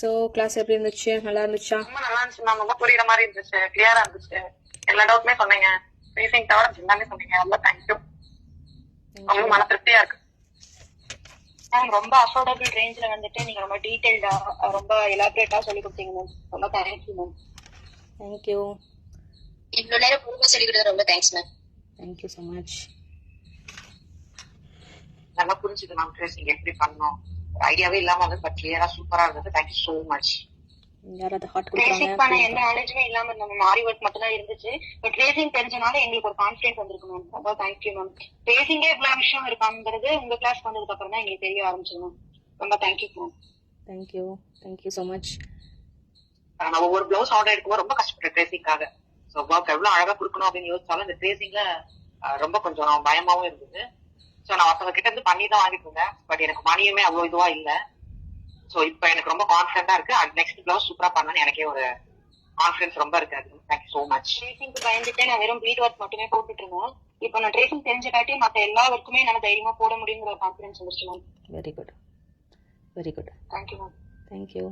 So class எப்படி இருந்துச்சு? நல்லா இருந்துச்சா? ரொம்ப நல்லா இருந்துச்சு மேம். ரொம்ப புரியுற மாதிரி இருந்துச்சு, கிளியரா இருந்துச்சு. எல்லா டவுட்டுமே சொன்னீங்க, ரீசிங் தவிர எல்லாமே சொன்னீங்க. ரொம்ப தேங்க்யூ. ரொம்ப மன திருப்தியா இருக்கு மேம். ரொம்ப அஃபோர்டபுள் ரேஞ்ச்ல வந்துட்டு நீங்க ரொம்ப டீடைல்டா ரொம்ப எலாபரேட்டா சொல்லி கொடுத்தீங்க மேம். ரொம்ப தேங்க்யூ மேம். தேங்க்யூ. இவ்வளவு நேரம் பொறுப்பா சொல்லி கொடுத்தது ரொம்ப thanks ma'am. Thank you so much. நல்லா புரிஞ்சுது மேம் ட்ரேசிங் எப்படி பண்ணணும். ஐடியாவே இல்லாம வந்து பட் கிளியரா சூப்பரா இருந்தது. Thank you so much. யாராவது ஹார்ட் ட்ரேசிங் கொடுக்குறாங்க? பண்ண எந்த நாலேஜுமே இல்லாம இருந்த மேம். ஆரி ஒர்க் மட்டும் தான் இருந்துச்சு. பட் ட்ரேசிங் தெரிஞ்சனால எங்களுக்கு ஒரு கான்ஃபிடன்ஸ் வந்திருக்கு மேம். ரொம்ப தேங்க்யூ மேம். ட்ரேசிங்கே இவ்வளவு விஷயம் இருக்காங்கிறது உங்க கிளாஸ் வந்ததுக்கு அப்புறம் தான் எங்களுக்கு தெரிய ஆரம்பிச்சது மேம். ரொம்ப thank you ma'am. Thank you. Thank you so much. நான் ஒவ்வொரு பிளவுஸ் ஆர்டர் எடுக்கும்போது ரொம்ப கஷ்டப்பட்டேன் ட்ரேசிங்காக. ஸோ ஒர்க் எவ்வளவு அழகா கொடுக்கணும் அப்படின்னு யோசிச்சாலும் இந்த ட்ரேசிங்ல ரொம்ப கொஞ்சம் பயமாவும் இருந்தது. ஸோ நான் ஒருத்தவங்க கிட்ட இருந்து பண்ணி தான் வாங்கிட்டு இருந்தேன். பட் எனக்கு மணியுமே அவ்வளவு இதுவா இல்ல. ஸோ இப்போ எனக்கு ரொம்ப கான்ஃபிடென்ட்டா இருக்கு. நெக்ஸ்ட் பிளவுஸ் சூப்பரா பண்ணணும்னு எனக்கே ஒரு கான்ஃபிடன்ஸ் ரொம்ப இருக்கு. Thank you so much. ட்ரேசிங்க்கு பயந்துட்டு நான் வெறும் ப்ளீட் ஒர்க் மட்டுமே போட்டுட்டு இருந்தேன். இப்போ நான் ட்ரேசிங் தெரிஞ்ச மத்த எல்லா ஒர்க்குமே என்னால தைரியமா போட முடியுங்கிற கான்ஃபிடன்ஸ் வந்துருச்சு ma'am. Very good. Very good. Thank you ma'am. Thank you.